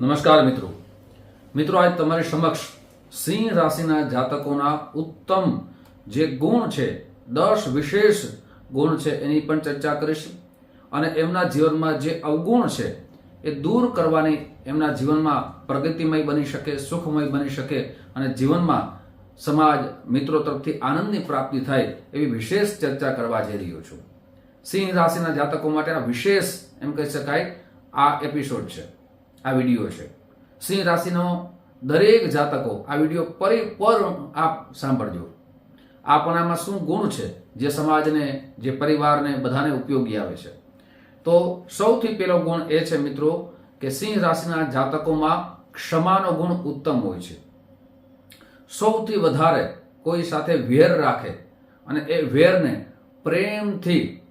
નમસ્કાર મિત્રો આજ તમારી સમક્ષ સિંહ રાશિના જાતકોના ઉત્તમ જે ગુણ છે 10 વિશેષ ગુણ છે એની પણ ચર્ચા કરીશું અને એમના જીવનમાં જે અવગુણ છે એ દૂર કરવાની એમના જીવનમાં પ્રગતિમય બની શકે, સુખમય બની શકે અને જીવનમાં સમાજ મિત્રો તરફથી આનંદની પ્રાપ્તિ થાય એવી વિશેષ ચર્ચા કરવા જઈ રહ્યો છું. સિંહ રાશિના જાતકો માટે આ વિશેષ એમ કહી શકાય આ એપિસોડ છે, આ વિડીયો છે. સિંહ રાશિનો દરેક જાતકો આ વિડીયો પરિપૂર્ણ આપ સાંભળજો. આપણામાં શું ગુણ છે જે સમાજને, જે પરિવારને, બધાને ઉપયોગી આવે છે. તો સૌથી પહેલો ગુણ એ છે મિત્રો કે સિંહ રાશિના જાતકોમાં ક્ષમાનો ગુણ ઉત્તમ હોય છે. સૌથી વધારે કોઈ સાથે વેર રાખે અને એ વેરને પ્રેમથી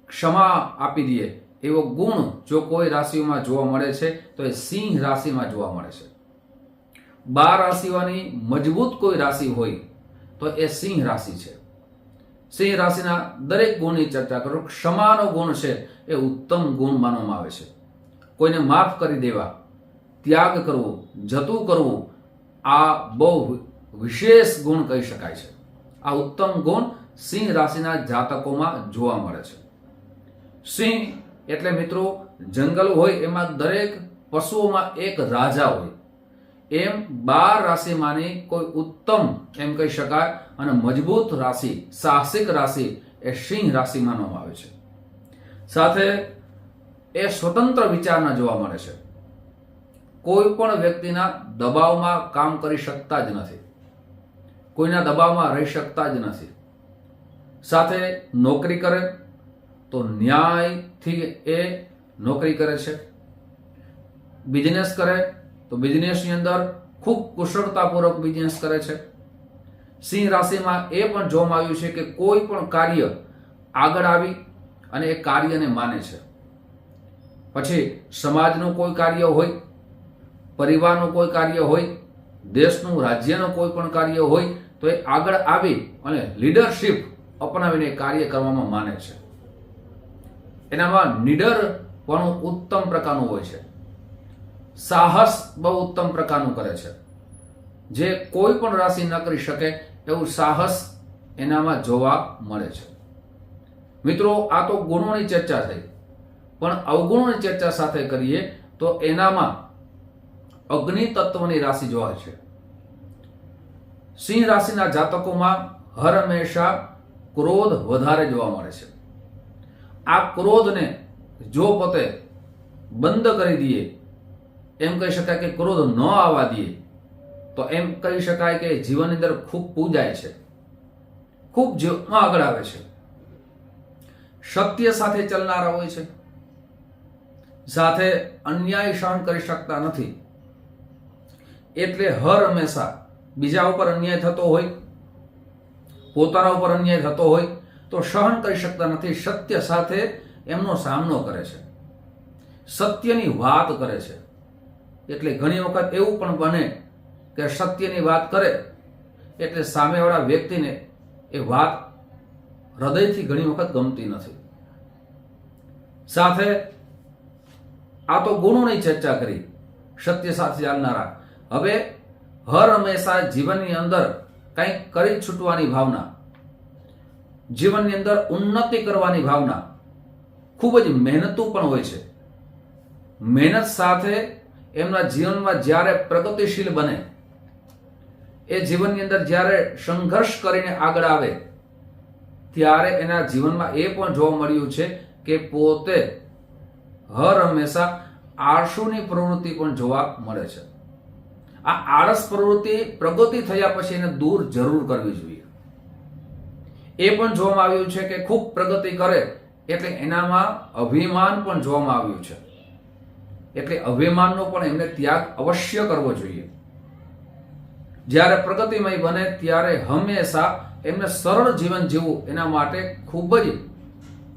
ક્ષમા આપી દે એવો ગુણ જો કોઈ રાશિઓમાં જોવા મળે છે તો એ સિંહ રાશિમાં જોવા મળે છે. 12 રાશિઓની મજબૂત કોઈ રાશિ હોય તો એ સિંહ રાશિ છે. સિંહ રાશિના દરેક ગુણની ચર્ચા કરું. ક્ષમાનો ગુણ છે એ ઉત્તમ ગુણ માનવામાં આવે છે. કોઈને માફ કરી દેવા, ત્યાગ કરવો, જતું કરવું, આ બહુ વિશેષ ગુણ કહી શકાય છે. આ ઉત્તમ ગુણ સિંહ રાશિના જાતકોમાં જોવા મળે છે. સિંહ એટલે મિત્રો જંગલ હોય એમાં દરેક પશુઓમાં એક રાજા હોય, એમ 12 રાશિમાંની કોઈ ઉત્તમ એમ કહી શકાય અને મજબૂત રાશિ, સાહસિક રાશિ એ સિંહ રાશિ માનવામાં આવે છે. સાથે એ સ્વતંત્ર વિચારના જોવા મળે છે. કોઈ પણ વ્યક્તિના દબાવમાં કામ કરી શકતા જ નથી, કોઈના દબાવમાં રહી શકતા જ નથી. સાથે નોકરી કરે તો ન્યાયથી એ નોકરી કરે છે. બિઝનેસ કરે તો બિઝનેસની અંદર ખૂબ કુશળતાપૂર્વક બિઝનેસ કરે છે. સિંહ રાશિમાં એ પણ જોવામાં આવ્યું છે કે કોઈ પણ કાર્ય આગળ આવી અને એ કાર્યને માને છે. પછી સમાજનું કોઈ કાર્ય હોય, પરિવારનું કોઈ કાર્ય હોય, દેશનું, રાજ્યનું કોઈ પણ કાર્ય હોય તો એ આગળ આવી અને લીડરશિપ અપનાવીને કાર્ય કરવામાં માને છે. એનામાં નીડરપણું ઉત્તમ પ્રકારનું હોય છે. સાહસ બહુ ઉત્તમ પ્રકારનું કરે છે. જે કોઈ પણ રાશિ ન કરી શકે એવું સાહસ એનામાં જોવા મળે છે. મિત્રો આ તો ગુણોની ચર્ચા થઈ, પણ અવગુણોની ચર્ચા સાથે કરીએ તો એનામાં અગ્નિ તત્વની રાશિ જોવા છે. સિંહ રાશિના જાતકોમાં હર હંમેશા ક્રોધ વધારે જોવા મળે છે. આ ક્રોધને જો પોતે બંધ કરી દઈએ, એમ કહી શકાય કે ક્રોધ ન આવવા દઈએ, તો એમ કહી શકાય કે જીવનની અંદર ખૂબ પૂજાય છે, ખૂબ જીવનમાં આગળ આવે છે. સત્ય સાથે ચાલનારા હોય છે. સાથે અન્યાય સહન કરી શકતા નથી. એટલે હર હંમેશા બીજા ઉપર અન્યાય થતો હોય, પોતાના ઉપર અન્યાય થતો હોય તો સહન કરી શકતા નથી. સત્ય સાથે એમનો સામનો કરે છે, સત્યની વાત કરે છે. એટલે ઘણી વખત એવું પણ બને કે સત્યની વાત કરે એટલે સામેવાળા વ્યક્તિને એ વાત હૃદયથી ઘણી વખત ગમતી નથી. સાથે આ તો ગુણોની ચર્ચા કરી, સત્ય સાથે ચાલનારા. હવે હર હંમેશા જીવનની અંદર કંઈક કરી છૂટવાની ભાવના, જીવનની અંદર ઉન્નતિ કરવાની ભાવના, ખૂબ જ મહેનતુ પણ હોય છે. મહેનત સાથે એમના જીવનમાં જ્યારે પ્રગતિશીલ બને, એ જીવનની અંદર જ્યારે સંઘર્ષ કરીને આગળ આવે ત્યારે એના જીવનમાં એ પણ જોવા મળ્યું છે કે પોતે હર હંમેશા આળસુની પ્રવૃત્તિ પણ જોવા મળે છે. આ આળસ પ્રવૃત્તિ પ્રગતિ થયા પછી એને દૂર જરૂર કરવી જોઈએ. એ પણ જોવામાં આવ્યું છે કે ખૂબ પ્રગતિ કરે એટલે એનામાં અભિમાન પણ જોવામાં આવ્યું છે. એટલે અભિમાનનો પણ એમને ત્યાગ અવશ્ય કરવો જોઈએ. જ્યારે પ્રગતિમય બને ત્યારે હંમેશા એમને સરળ જીવન જીવવું એના માટે ખૂબ જ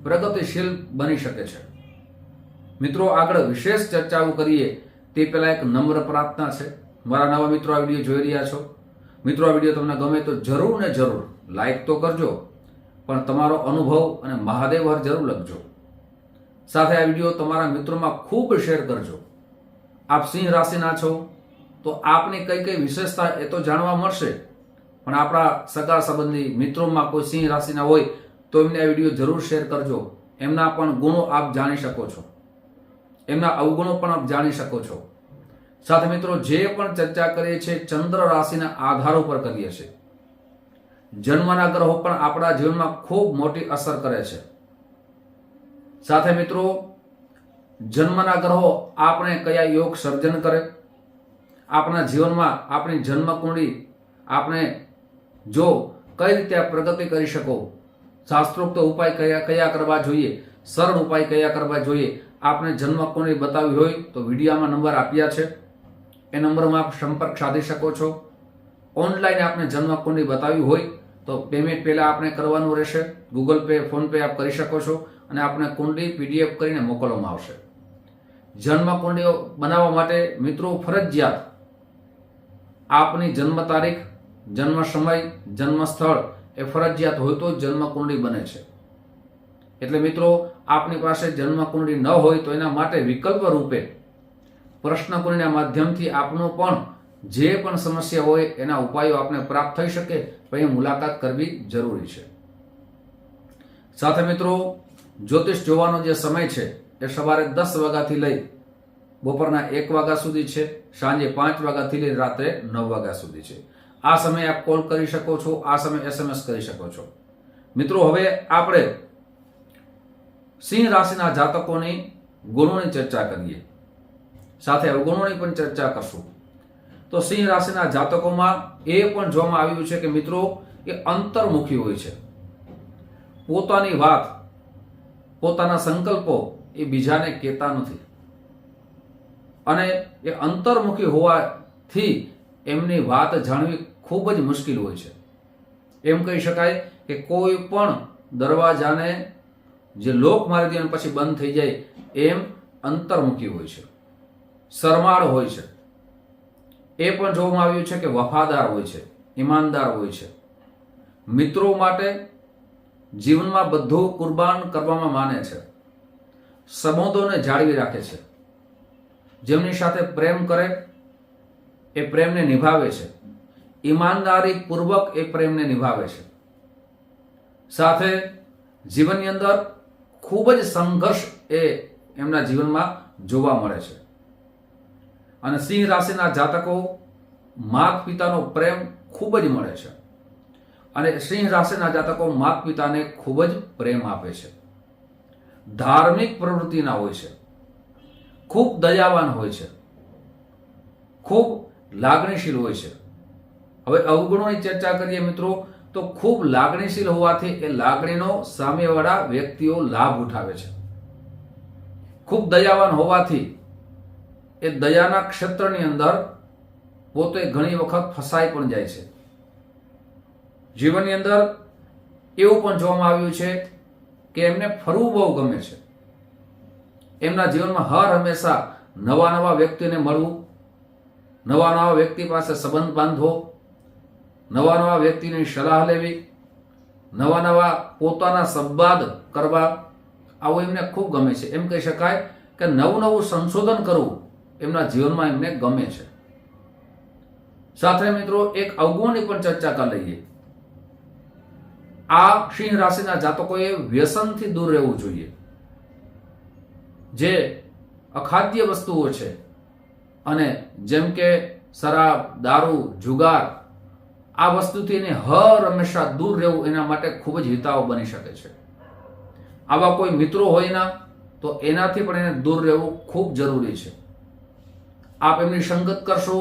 પ્રગતિશીલ બની શકે છે. મિત્રો આગળ વિશેષ ચર્ચાઓ કરીએ તે પહેલા એક નમ્ર પ્રાર્થના છે. મારા નવા મિત્રો આ વિડીયો જોઈ રહ્યા છો, મિત્રો આ વિડીયો તમને ગમે તો જરૂર ને જરૂર લાઈક તો કરજો, પણ તમારો અનુભવ અને મહાદેવ હર જરૂર લખજો. સાથે આ વિડીયો તમારા મિત્રોમાં ખૂબ શેર કરજો આપ સિંહ રાશિના છો તો આપની કઈ કઈ વિશેષતા એ તો જાણવા મળશે, પણ આપણા સગા સંબંધી મિત્રોમાં કોઈ સિંહ રાશિના હોય તો એમને આ વિડીયો જરૂર શેર કરજો. એમના પણ ગુણો આપ જાણી શકો છો, એમના અવગુણો પણ આપ જાણી શકો છો. સાથે મિત્રો જે પણ ચર્ચા કરીએ છીએ ચંદ્ર રાશિના આધાર ઉપર કરીએ છીએ. જન્મના ગ્રહો પણ આપણા જીવનમાં ખૂબ મોટી અસર કરે છે. સાથે મિત્રો જન્મના ગ્રહો આપણે કયા યોગ સર્જન કરે, આપણા જીવનમાં આપણી જન્મકુંડળી આપણે જો કઈ રીતે પ્રગતિ કરી શકો, શાસ્ત્રોક્ત ઉપાય કયા કયા કરવા જોઈએ, સરળ ઉપાય કયા કરવા જોઈએ, આપણે જન્મકુંડળી બતાવી હોય તો વિડીયોમાં નંબર આપ્યા છે, એ નંબરમાં આપ સંપર્ક સાધી શકો છો. ઓનલાઈન આપણે જન્મકુંડળી બતાવી હોય તો પેમેન્ટ પહેલા આપણે કરવાનું રહેશે. ગૂગલ પે, ફોન પે આપ કરી શકો છો અને આપણે કુંડળી પીડીએફ કરીને મોકલવામાં આવશે. જન્મકુંડળીઓ બનાવવા માટે મિત્રો ફરજિયાત આપની જન્મ તારીખ, જન્મ સમય, જન્મ સ્થળ એ ફરજિયાત હોય તો જન્મકુંડળી બને છે. એટલે મિત્રો આપની પાસે જન્મકુંડળી ન હોય તો એના માટે વિકલ્પ રૂપે પ્રશ્ન કુંડળીના માધ્યમથી આપનો પણ જે પણ સમસ્યા હોય એના ઉપાયો આપને પ્રાપ્ત થઈ શકે તો એ મુલાકાત કરવી જરૂરી છે. સાથે મિત્રો જ્યોતિષ જોવાનો જે સમય છે એ સવારે 10 વાગ્યાથી લઈ બપોરના 1 વાગ્યા સુધી છે, સાંજે 5 વાગ્યાથી લઈ રાત્રે 9 વાગ્યા સુધી છે. આ સમયે આપ કોલ કરી શકો છો, આ સમયે SMS કરી શકો છો. મિત્રો હવે આપણે સિંહ રાશિના જાતકોની ગુણોની ચર્ચા કરીએ, સાથે અવગુણોની પણ ચર્ચા કરશું. તો સિંહ રાશિના જાતકોમાં એ પણ જોવામાં આવ્યું છે કે મિત્રો એ અંતર્મુખી હોય છે. પોતાની વાત, પોતાના સંકલ્પો એ બીજાને કહેતા નથી અને એ અંતર્મુખી હોવાથી એમની વાત જાણવી ખૂબ જ મુશ્કેલ હોય છે. એમ કહી શકાય કે કોઈ પણ દરવાજાને જે લોક મારી દે પછી બંધ થઈ જાય એમ અંતર્મુખી હોય છે, શરમાળ હોય છે. એ પણ જોવામાં આવ્યું છે કે વફાદાર હોય છે, ઈમાનદાર હોય છે, મિત્રો માટે જીવનમાં બધું કુરબાન કરવામાં માને છે, સંબંધોને જાળવી રાખે છે, જેમની સાથે પ્રેમ કરે એ પ્રેમને નિભાવે છે, ઈમાનદારી પૂર્વક એ પ્રેમને નિભાવે છે. સાથે જીવનની અંદર ખૂબ જ સંઘર્ષ એ એમના જીવનમાં જોવા મળે છે. અને સિંહ રાશિના જાતકો માતા પિતાનો પ્રેમ ખૂબ જ મળે છે અને સિંહ રાશિના જાતકો માતા પિતાને ખૂબ જ પ્રેમ આપે છે. ધાર્મિક પ્રવૃત્તિના હોય છે, ખૂબ દયાવાન હોય છે, ખૂબ લાગણીશીલ હોય છે. હવે અવગુણોની ચર્ચા કરીએ મિત્રો તો ખૂબ લાગણીશીલ હોવાથી એ લાગણીનો સામેવાળા વ્યક્તિઓ લાભ ઉઠાવે છે. ખૂબ દયાવાન હોવાથી એ દયાના ક્ષેત્રની અંદર પોતે ઘણી વખત ફસાઈ પણ જાય છે. જીવનની અંદર એવું પણ જોવામાં આવ્યું છે કે એમને ફરવું બહુ ગમે છે. એમના જીવનમાં હર હંમેશા નવા નવા વ્યક્તિને મળવું, નવા નવા વ્યક્તિ પાસે સંબંધ બાંધવો, નવા નવા વ્યક્તિની સલાહ લેવી, નવા નવા પોતાના સંવાદ કરવા, આવું એમને ખૂબ ગમે છે. એમ કહી શકાય કે નવું નવું સંશોધન કરવું એમના જીવનમાં એમને ગમે છે. સાથે મિત્રો એક અવગુણની પણ ચર્ચા કરી લઈએ. આ સિંહ રાશિના જાતકોએ વ્યસનથી દૂર રહેવું જોઈએ. જે અખાદ્ય વસ્તુઓ છે અને જેમ કે શરાબ, દારૂ, જુગાર, આ વસ્તુથી એને હર હંમેશા દૂર રહેવું એના માટે ખૂબ જ હિતાવ બની શકે છે. આવા કોઈ મિત્રો હોય ના તો એનાથી પણ એને દૂર રહેવું ખૂબ જરૂરી છે. આપ એમની સંગત કરશો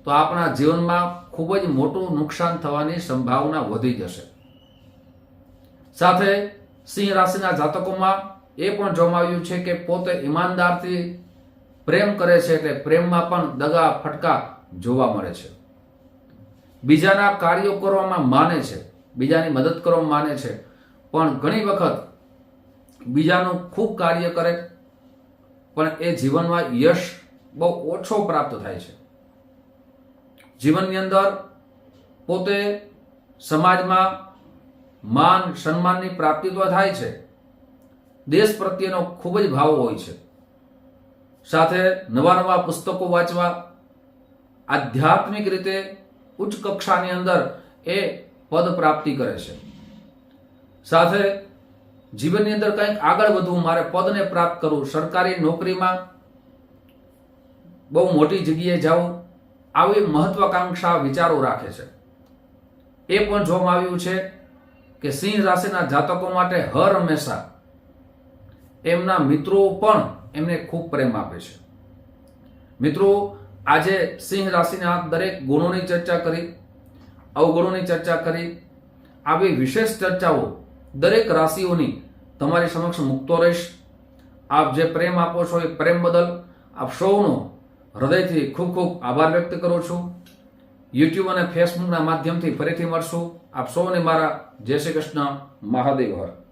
તો આપણા જીવનમાં ખૂબ જ મોટું નુકસાન થવાની સંભાવના વધી જશે. સાથે સિંહ રાશિના જાતકોમાં એ પણ જોવામાં આવ્યું છે કે પોતે ઈમાનદારથી પ્રેમ કરે છે એટલે પ્રેમમાં પણ દગા ફટકા જોવા મળે છે. બીજાના કાર્યો કરવામાં માને છે, બીજાની મદદ કરવામાં માને છે, પણ ઘણી વખત બીજાનું ખૂબ કાર્ય કરે પણ એ જીવનમાં યશ બહુ ઓછો પ્રાપ્ત થાય છે. જીવનની અંદર પોતે સમાજમાં માન સન્માનની પ્રાપ્તિ તો થાય છે, દેશ પ્રત્યેનો ખૂબ જ ભાવ હોય છે, સાથે નવા નવા પુસ્તકો વાંચવા, આધ્યાત્મિક રીતે ઉચ્ચ કક્ષાની અંદર એ પદ પ્રાપ્તિ કરે છે. સાથે જીવનની અંદર કંઈક આગળ વધવું, મારે પદને પ્રાપ્ત કરવું, સરકારી નોકરીમાં બહુ મોટી જગ્યાએ જવું, આવી મહત્વાકાંક્ષા વિચારો રાખે છે. એ પણ જોવામાં આવ્યું છે કે સિંહ રાશિના જાતકો માટે હર હંમેશા એમના મિત્રો પણ એમને ખૂબ પ્રેમ આપે છે. મિત્રો, આજે સિંહ રાશિના દરેક ગુણોની ચર્ચા કરી, અવગુણોની ચર્ચા કરી. આવી વિશેષ ચર્ચાઓ દરેક રાશિઓની તમારી સમક્ષ મૂકતો રહીશ. આપ જે પ્રેમ આપો છો એ પ્રેમ બદલ આપ સૌનો હૃદયથી ખૂબ ખૂબ આભાર વ્યક્ત કરું છું. યુટ્યુબ અને ફેસબુકના માધ્યમથી ફરીથી મળશું. આપ સૌને મારા જય શ્રી કૃષ્ણ, મહાદેવ હર.